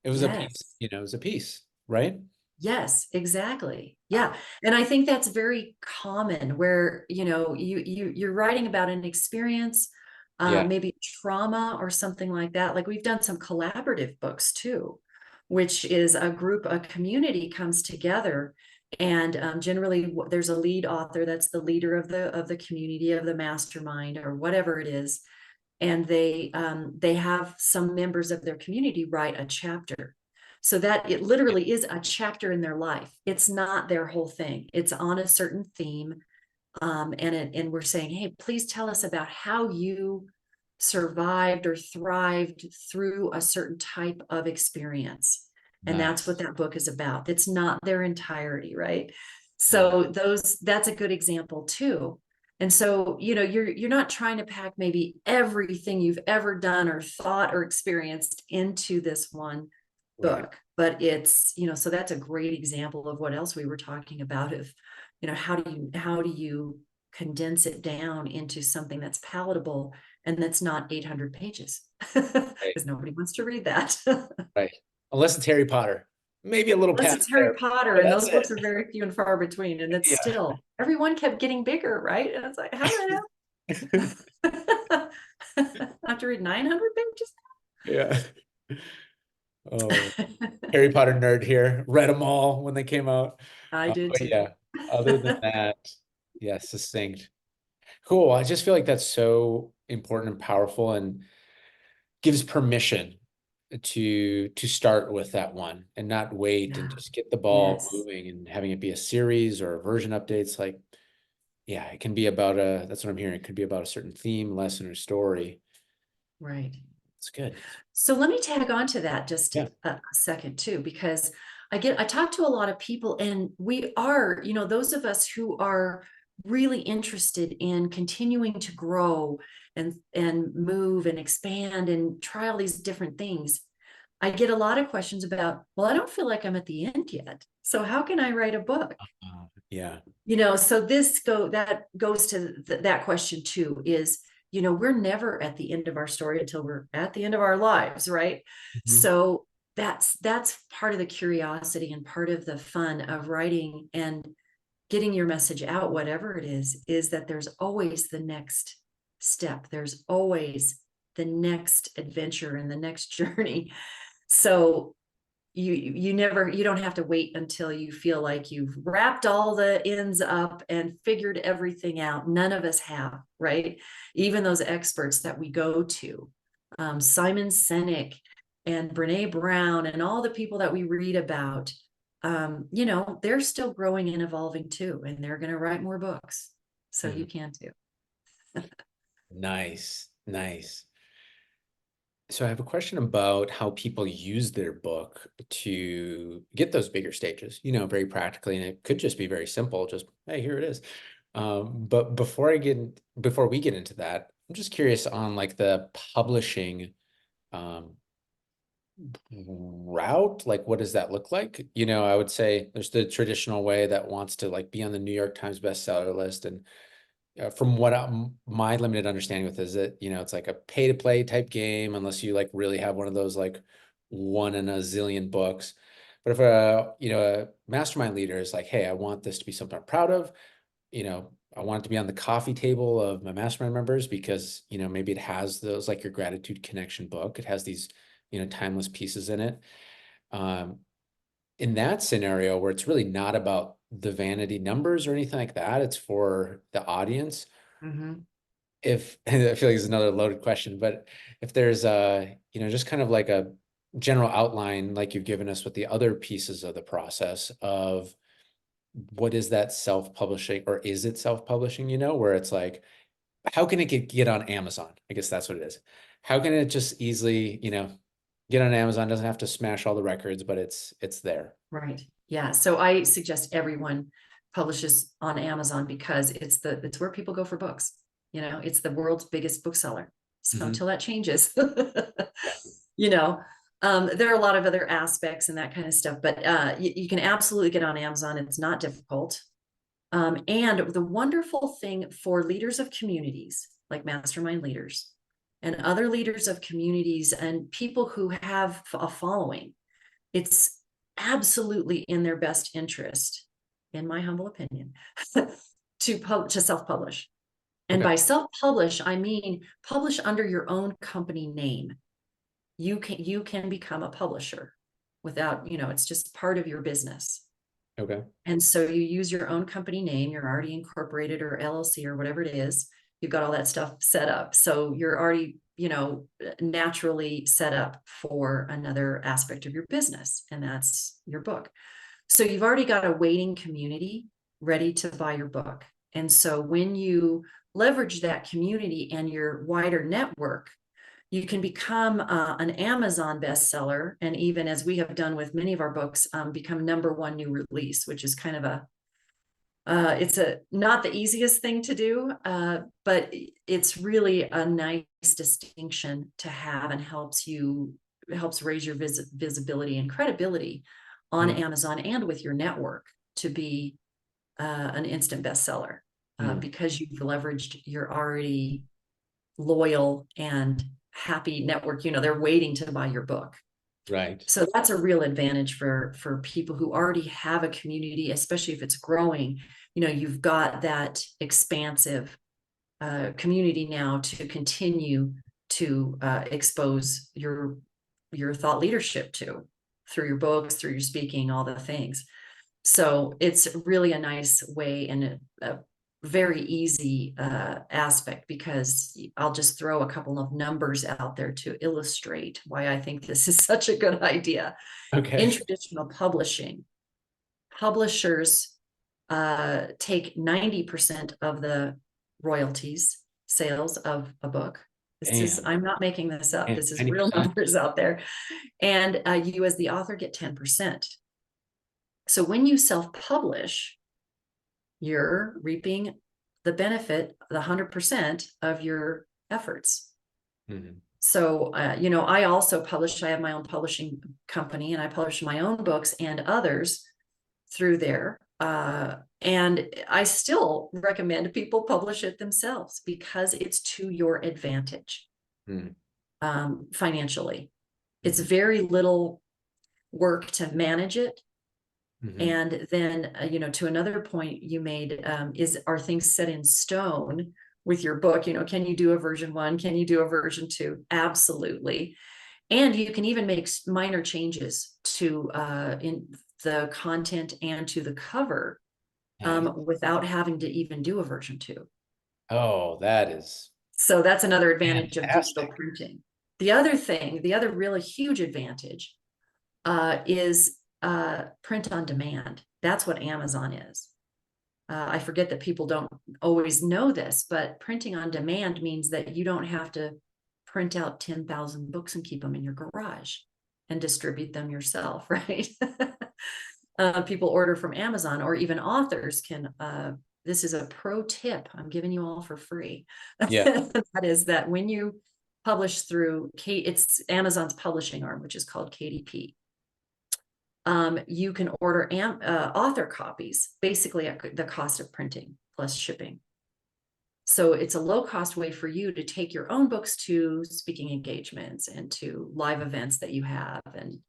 a piece, Yes. it was a piece, right? Yes, exactly. Yeah. Wow. And I think that's very common where, you're writing about an experience, Yeah. maybe trauma or something like that. Like we've done some collaborative books too, which is a community comes together, and generally there's a lead author that's the leader of the community, of the mastermind or whatever it is, and they have some members of their community write a chapter, so that it literally is a chapter in their life. It's not their whole thing. It's on a certain theme, and we're saying, hey, please tell us about how you survived or thrived through a certain type of experience. And that's what Nice. that book is about. It's not their entirety, right? Yeah. So that's a good example too. And so, you're not trying to pack maybe everything you've ever done or thought or experienced into this one Right. book, but it's, so that's a great example of what else we were talking about, of, how do you condense it down into something that's palatable and that's not 800 pages, Right. because nobody wants to read that. Right. Unless it's Harry Potter. maybe a little Unless past it's Harry there, Potter, but and that's those it. books are very few and far between. And it's Yeah. still, everyone kept getting bigger, right? And it's like, how did I know? I have to read 900 pages. Yeah. Oh, Harry Potter nerd here. Read them all when they came out. I did But too. yeah, other than that, yeah, succinct. Cool. I just feel like that's so important and powerful and gives permission to start with that one and not wait and Yeah. just get the ball Yes. moving and having it be a series or version updates. Like, yeah, it can be about that's what I'm hearing. It could be about a certain theme, lesson, or story. Right. It's good. So let me tag on to that just Yeah. a second too, because I talk to a lot of people, and we are, those of us who are really interested in continuing to grow and move and expand and try all these different things. I get a lot of questions about, well, I don't feel like I'm at the end yet. So how can I write a book? Yeah. So that goes to that question too, is, we're never at the end of our story until we're at the end of our lives, right? Mhm. So that's part of the curiosity and part of the fun of writing and getting your message out, whatever it is that there's always the next step. There's always the next adventure and the next journey. So you don't have to wait until you feel like you've wrapped all the ends up and figured everything out. None of us have, right? Even those experts that we go to, Simon Sinek and Brene Brown and all the people that we read about, they're still growing and evolving too, and they're going to write more books, so you Mhm. can too. Nice. Nice. So I have a question about how people use their book to get those bigger stages, very practically, and it could just be very simple, just, hey, here it is. But before we get into that, I'm just curious on like the publishing um, route, like what does that look like? I would say there's the traditional way that wants to like be on the New York Times bestseller list, and from what my limited understanding with is that, it's like a pay to play type game unless you like really have one of those like one in a zillion books. But if a mastermind leader is like, hey, I want this to be something I'm proud of, I want it to be on the coffee table of my mastermind members because, maybe it has those like your gratitude connection book. It has these, timeless pieces in it. Um, in that scenario where it's really not about the vanity numbers or anything like that, it's for the audience. Mhm. If I feel like it's another loaded question, but if there's just kind of like a general outline, like you've given us with the other pieces of the process of what is that self-publishing or is it self-publishing, where it's like, how can it get on Amazon? I guess that's what it is. How can it just easily, get on Amazon? Doesn't have to smash all the records, but it's there. Right. Yeah. So I suggest everyone publishes on Amazon because it's where people go for books. It's the world's biggest bookseller. So Mhm. until that changes, Yeah. you know, there are a lot of other aspects and that kind of stuff, but you can absolutely get on Amazon. It's not difficult. And the wonderful thing for leaders of communities, like mastermind leaders and other leaders of communities and people who have a following, it's absolutely in their best interest, in my humble opinion, to self-publish. And Okay. by self-publish, I mean publish under your own company name. You can become a publisher without, it's just part of your business. Okay. And so you use your own company name, you're already incorporated or LLC or whatever it is. You've got all that stuff set up. So you're already, naturally set up for another aspect of your business, and that's your book. So you've already got a waiting community ready to buy your book. And so when you leverage that community and your wider network, you can become an Amazon bestseller. And even as we have done with many of our books, become number one new release, which is kind of it's not the easiest thing to do, but it's really a nice distinction to have and helps raise your visibility and credibility on Mm, Amazon and with your network to be an instant bestseller, mm. because you've leveraged your already loyal and happy network. They're waiting to buy your book. Right. So that's a real advantage for people who already have a community, especially if it's growing. You've got that expansive community now to continue to expose your thought leadership to through your books, through your speaking, all the things. So it's really a nice way and a very easy aspect, because I'll just throw a couple of numbers out there to illustrate why I think this is such a good idea. In Okay. traditional publishing, publishers take 90% of the royalties sales of a book. Damn. I'm not making this up. Man, This is real 90%. numbers out there. And you as the author get 10%. So when you self-publish, you're reaping the benefit, the 100% of your efforts. Mhm. So, I also publish, I have my own publishing company, and I publish my own books and others through there. And I still recommend people publish it themselves, because it's to your advantage Mhm. financially. It's Mhm. very little work to manage it. Mhm. And then, to another point you made, are things set in stone with your book? Can you do a version 1? Can you do a version 2? Absolutely. And you can even make minor changes to in the content and to the cover Nice. without having to even do a version 2. Oh, that is So that's another advantage of digital fantastic. printing. The other really huge advantage is print on demand. That's what Amazon is. I forget that people don't always know this, but printing on demand means that you don't have to print out 10,000 books and keep them in your garage and distribute them yourself, right? People order from Amazon, or even authors can. This is a pro tip I'm giving you all for free. Yeah. That is that when you publish through it's Amazon's publishing arm, which is called KDP. You can order author copies, basically at the cost of printing plus shipping. So it's a low cost way for you to take your own books to speaking engagements and to live events that you have, and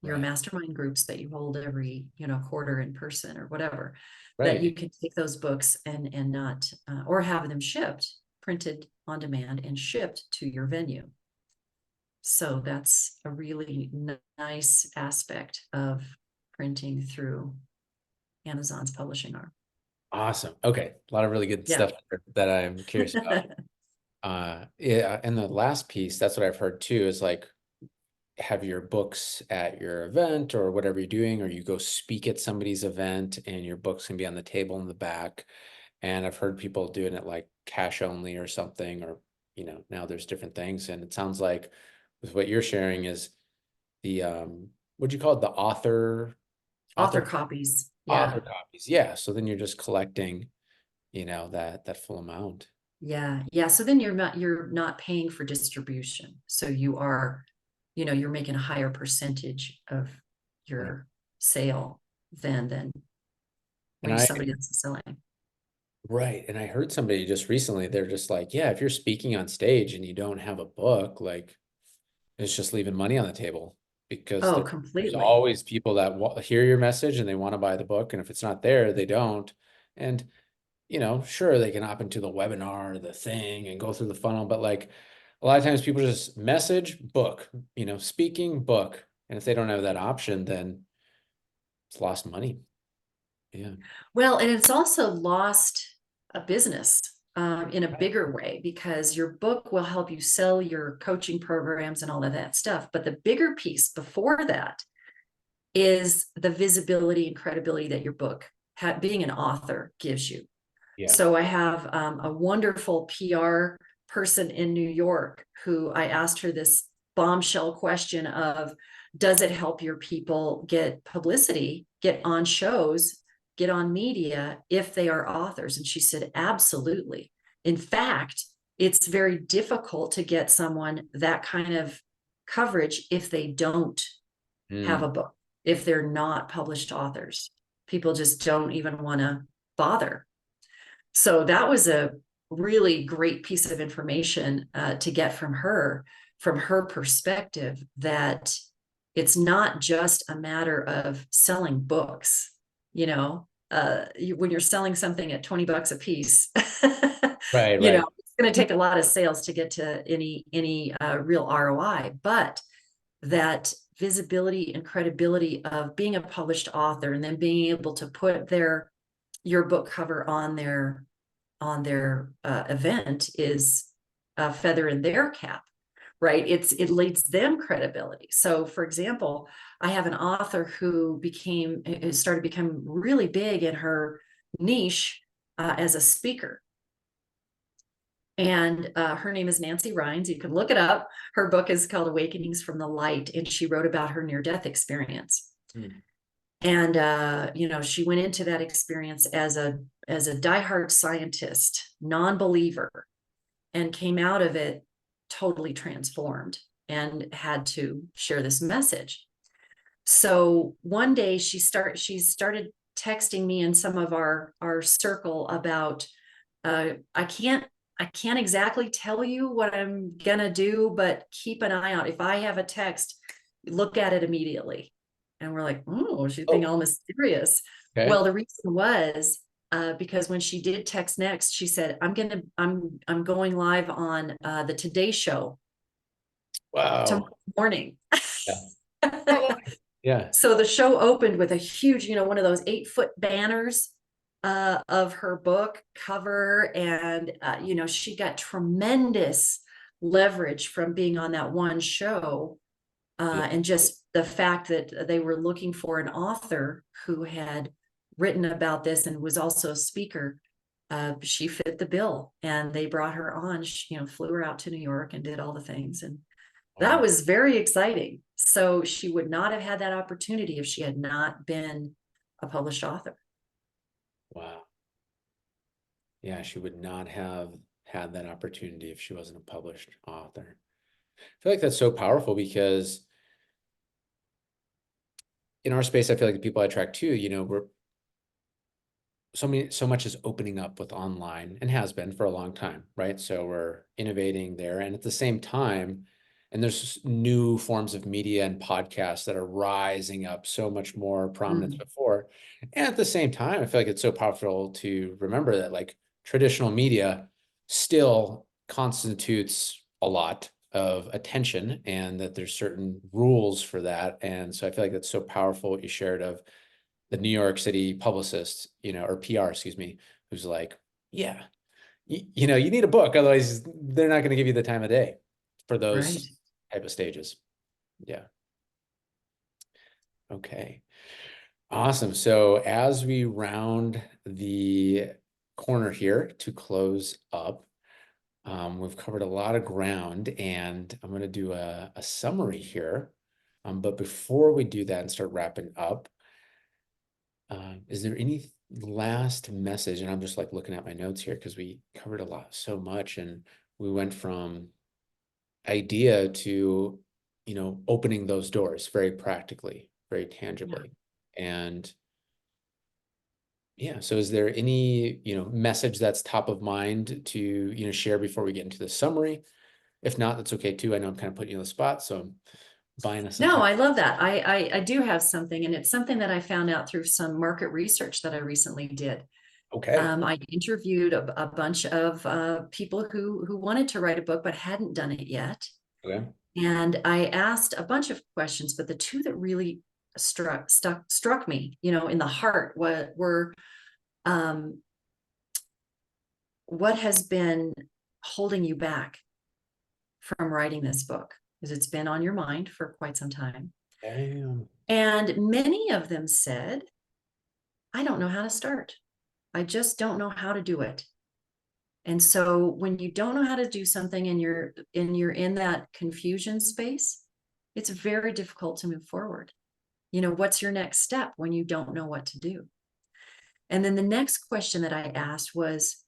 your Right. mastermind groups that you hold every quarter in person or whatever. That Right. you can take those books and not or have them shipped, printed on demand and shipped to your venue. So that's a really nice aspect of printing through Amazon's publishing arm. Awesome. Okay. A lot of really good Yeah. stuff there that I'm curious about. Yeah, and the last piece, that's what I've heard too, is like have your books at your event or whatever you're doing, or you go speak at somebody's event and your books can be on the table in the back. And I've heard people doing it like cash only or something, or now there's different things. And it sounds like with what you're sharing is the what'd you call it? The Author author copies. author Yeah. copies. Yeah. So then you're just collecting, that full amount. Yeah. Yeah. So then you're not paying for distribution. So you are, you're making a higher percentage of Right. your sale than And when I somebody else is selling. Right. And I heard somebody just recently, they're just like, yeah, if you're speaking on stage and you don't have a book, like it's just leaving money on the table because Oh, there's completely. always people that hear your message and they want to buy the book. And if it's not there, they don't. And, sure, they can hop into the webinar, or the thing, and go through the funnel. But like a lot of times people just message, book, speaking, book. And if they don't have that option, then it's lost money. Yeah. Well, and it's also lost a business in a bigger way, because your book will help you sell your coaching programs and all of that stuff. But the bigger piece before that is the visibility and credibility that your book, being an author, gives you. Yeah. So I have a wonderful PR person in New York who I asked her this bombshell question of, does it help your people get publicity, get on shows, get on media if they are authors? And she said, absolutely. In fact, it's very difficult to get someone that kind of coverage if they don't have Mm. a book, if they're not published authors. People just don't even want to bother. So that was a really great piece of information to get from her perspective, that It's not just a matter of selling books, when you're selling something at 20 bucks a piece, Right, right. it's going to take a lot of sales to get to any real ROI, but that visibility and credibility of being a published author and then being able to put your book cover on their event is a feather in their cap, right? It leads them credibility. So for example, I have an author who started becoming really big in her niche as a speaker. And her name is Nancy Rhines. You can look it up. Her book is called Awakenings from the Light, and she wrote about her near-death experience. Mm. And she went into that experience as a diehard scientist, non-believer, and came out of it totally transformed and had to share this message. So one day she started texting me in some of our circle about I can't exactly tell you what I'm gonna do, but keep an eye out. If I have a text, look at it immediately. And we're like, oh, she's being Oh, all mysterious. okay. Well, the reason was because when she did text next, she said, I'm going live on the Today Show tomorrow Wow. morning. Yeah. Oh, yeah. So the show opened with a huge, one of those 8-foot banners of her book cover. And, she got tremendous leverage from being on that one show. Yeah. And just the fact that they were looking for an author who had written about this and was also a speaker. She fit the bill, and they brought her on. She, flew her out to New York and did all the things. And that Wow. was very exciting. So she would not have had that opportunity if she had not been a published author. Wow. Yeah, she would not have had that opportunity if she wasn't a published author. I feel like that's so powerful because in our space, I feel like the people I attract to, we're so much is opening up with online and has been for a long time, right? So we're innovating there. And at the same time, and there's new forms of media and podcasts that are rising up so much more prominence Mm, before. And at the same time, I feel like it's so powerful to remember that like traditional media still constitutes a lot of attention and that there's certain rules for that. And so I feel like that's so powerful what you shared of the New York City publicist, or PR, excuse me, who's like, yeah, you need a book, otherwise they're not going to give you the time of day for right. those type of stages. Yeah. Okay. Awesome. So as we round the corner here to close up, we've covered a lot of ground, and I'm going to do a summary here. But before we do that and start wrapping up, is there any last message? And I'm just like looking at my notes here because we covered a lot, so much, and we went from idea to, opening those doors very practically, very Yeah. tangibly. And yeah, so is there any, message that's top of mind to, share before we get into the summary? If not, that's okay too. I know I'm kind of putting you on the spot, so I'm buying us some No, time. I love that. I do have something, and it's something that I found out through some market research that I recently did. Okay. I interviewed a bunch of people who wanted to write a book but hadn't done it yet. Okay. And I asked a bunch of questions, but the two that really struck me, in the heart, were um, what has been holding you back from writing this book? Because it's been on your mind for quite some time. Damn. And many of them said, I don't know how to start. I just don't know how to do it. And so when you don't know how to do something and you're in that confusion space, it's very difficult to move forward. What's your next step when you don't know what to do? And then the next question that I asked was,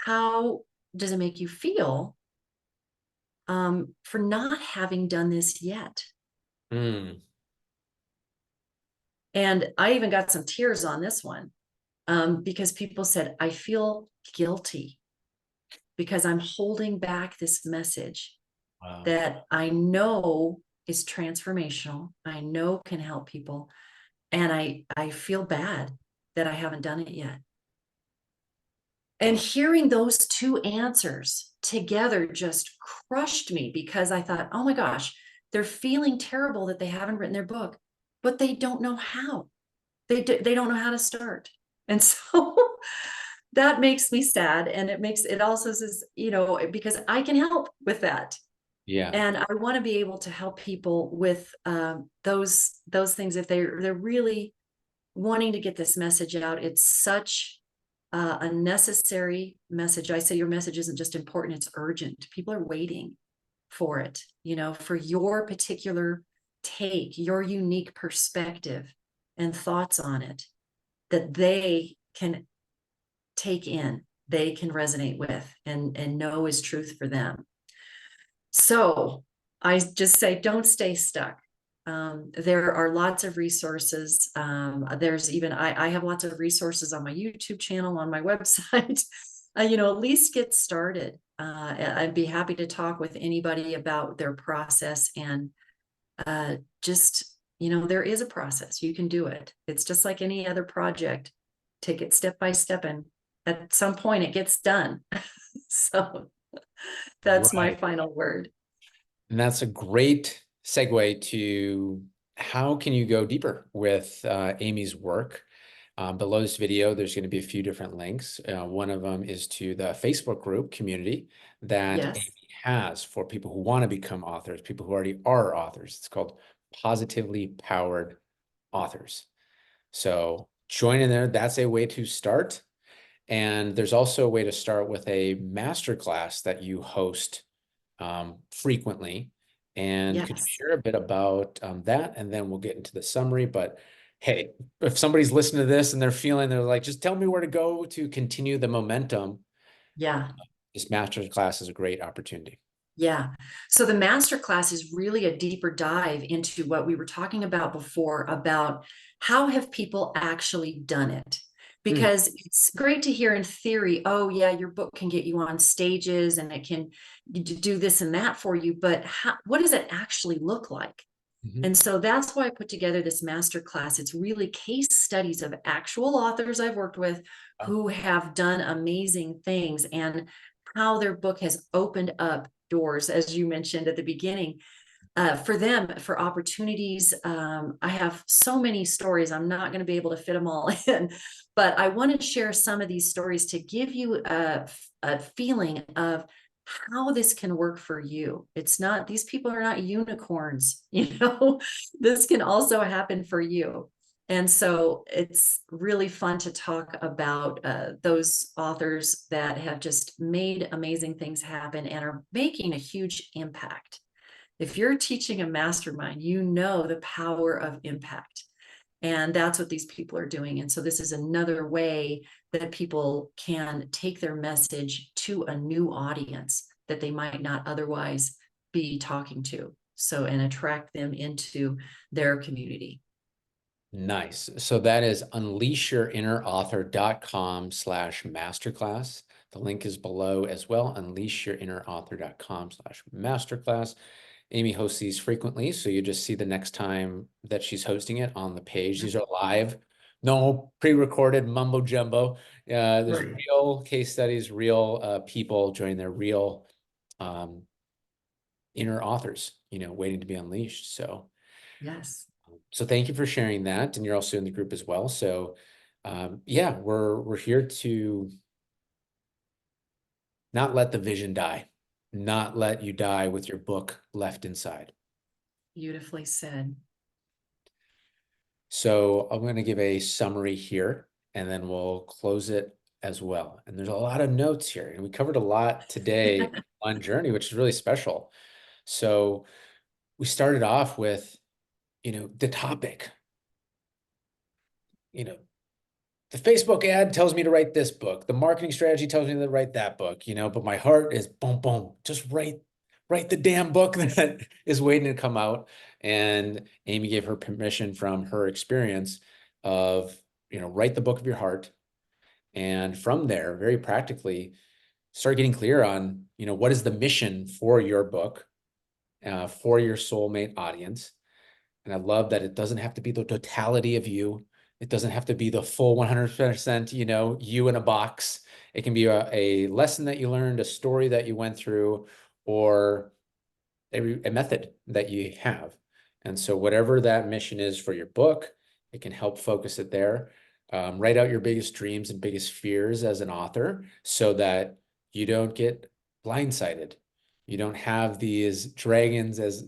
how does it make you feel for not having done this yet? Mm. And I even got some tears on this one because people said, I feel guilty because I'm holding back this message Wow. that I know is transformational. I know can help people. And I feel bad that I haven't done it yet. And hearing those two answers together just crushed me because I thought, oh my gosh, they're feeling terrible that they haven't written their book, but they don't know how. They don't know how to start. And so that makes me sad. And it also says, because I can help with that. Yeah. And I want to be able to help people with those things if they're really wanting to get this message out. It's such a necessary message. I say your message isn't just important, it's urgent. People are waiting for it, for your particular take, your unique perspective and thoughts on it that they can take in, they can resonate with and know is truth for them. So I just say, don't stay stuck. There are lots of resources. There's even, I have lots of resources on my YouTube channel, on my website, at least get started. I'd be happy to talk with anybody about their process and just, there is a process. You can do it. It's just like any other project. Take it step by step and at some point it gets done. So that's my Right. final word. And that's a great segue to how can you go deeper with Amy's work. Below this video, there's going to be a few different links. One of them is to the Facebook group community that Amy Yes. has for people who want to become authors, people who already are authors. It's called Positively Powered Authors. So join in there. That's a way to start. And there's also a way to start with a masterclass that you host frequently. And could you Yes. share a bit about that? And then we'll get into the summary. But hey, if somebody's listening to this and they're like, just tell me where to go to continue the momentum, Yeah. this masterclass is a great opportunity. Yeah. So the master class is really a deeper dive into what we were talking about before about how have people actually done it? Hmm. Because it's great to hear in theory, oh yeah, your book can get you on stages and it can do this and that for you, but what does it actually look like? Mhm. And so that's why I put together this master class. It's really case studies of actual authors I've worked with Oh, who have done amazing things and how their book has opened up doors, as you mentioned at the beginning, for them, for opportunities. I have so many stories. I'm not going to be able to fit them all in, but I want to share some of these stories to give you a feeling of how this can work for you. It's not, these people are not unicorns, this can also happen for you. And so it's really fun to talk about those authors that have just made amazing things happen and are making a huge impact. If you're teaching a mastermind, you know the power of impact. And that's what these people are doing. And so this is another way that people can take their message to a new audience that they might not otherwise be talking to. So, and attract them into their community. nice. So that is unleashyourinnerauthor.com/masterclass. The link is below as well, unleashyourinnerauthor.com/masterclass. Amy hosts these frequently, so you just see the next time that she's hosting it on the page. These are live, no pre-recorded mumbo jumbo. There's Right. real case studies, real people joining their real um, inner authors, waiting to be unleashed. Yes. So thank you for sharing that, and you're also in the group as well. So yeah, we're here to not let the vision die, not let you die with your book left inside. Beautifully said. So I'm going to give a summary here, and then we'll close it as well. And there's a lot of notes here, and we covered a lot today on Journey, which is really special. So we started off with, the topic, you know, the Facebook ad tells me to write this book. The marketing strategy tells me to write that book, but my heart is boom, boom, just write the damn book that is waiting to come out. And Amy gave her permission from her experience of, write the book of your heart. And from there, very practically, start getting clear on, what is the mission for your book? for your soulmate audience. And I love that it doesn't have to be the totality of you. It doesn't have to be the full 100%, you in a box. It can be a lesson that you learned, a story that you went through, or a method that you have. And so whatever that mission is for your book, it can help focus it there. Write out your biggest dreams and biggest fears as an author so that you don't get blindsided. You don't have these dragons, as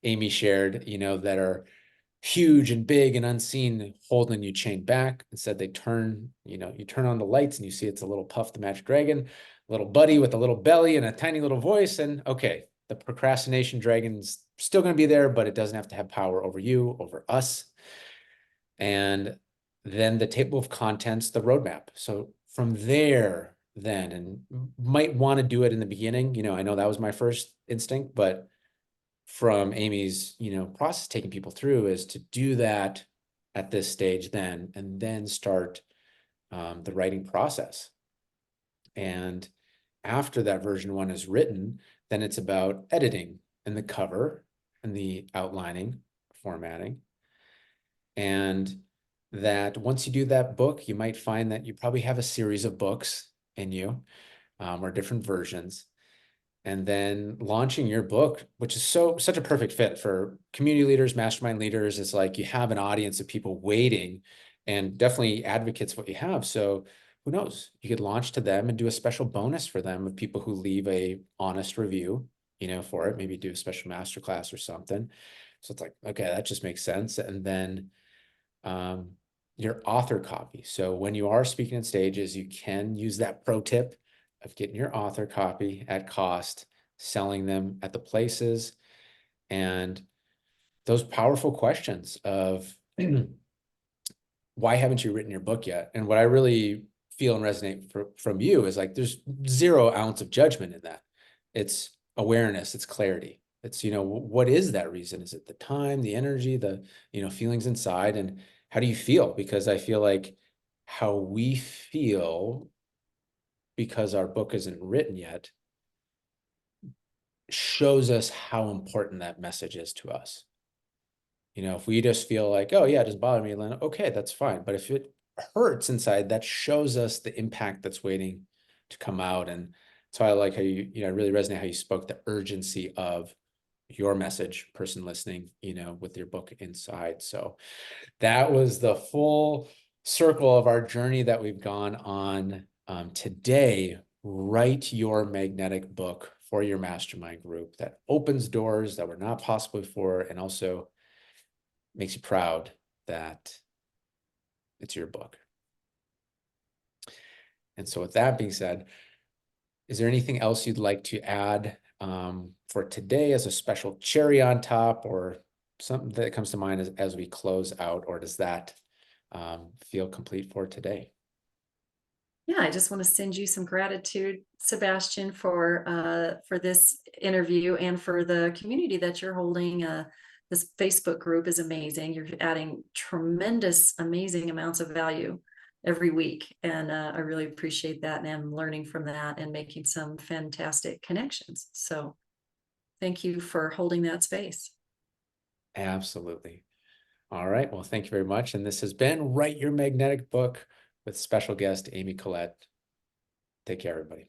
Amy shared, that are huge and big and unseen, holding you chained back. Instead, they turn, you turn on the lights and you see it's a little Puff the Magic Dragon, a little buddy with a little belly and a tiny little voice. And okay, the procrastination dragon's still going to be there, but it doesn't have to have power over you, over us. And then the table of contents, the roadmap. So from there, then, and might want to do it in the beginning. I know that was my first instinct, but from Amy's, process taking people through is to do that at this stage then, and then start the writing process. And after that version 1 is written, then it's about editing and the cover and the outlining, formatting. And that once you do that book, you might find that you probably have a series of books in you, or different versions. And then launching your book, which is such a perfect fit for community leaders, mastermind leaders. It's like you have an audience of people waiting, and definitely advocates what you have. So who knows? You could launch to them and do a special bonus for them of people who leave a honest review, for it. Maybe do a special masterclass or something. So it's like, okay, that just makes sense. And then your author copy. So when you are speaking at stages, you can use that pro tip of getting your author copy at cost, selling them at the places, and those powerful questions of why haven't you written your book yet? And what I really feel and resonate from you is like there's 0 ounce of judgment in that. It's awareness, it's clarity. It's, what is that reason? Is it the time, the energy, the, feelings inside? And how do you feel? Because I feel like how we feel because our book isn't written yet shows us how important that message is to us. If we just feel like, oh yeah, it doesn't bother me, then okay, that's fine. But if it hurts inside, that shows us the impact that's waiting to come out. And so I like how I really resonate how you spoke the urgency of your message, person listening, with your book inside. So that was the full circle of our journey that we've gone on today. Write your magnetic book for your mastermind group that opens doors that were not possible before, and also makes you proud that it's your book. And so with that being said, is there anything else you'd like to add for today as a special cherry on top, or something that comes to mind as we close out, or does that feel complete for today? Yeah, I just want to send you some gratitude, Sebastian, for this interview and for the community that you're holding. This Facebook group is amazing. You're adding tremendous, amazing amounts of value every week, and I really appreciate that. And I'm learning from that and making some fantastic connections. So, thank you for holding that space. Absolutely. All right. Well, thank you very much. And this has been Write Your Magnetic Book with special guest Amy Collette. Take care, everybody.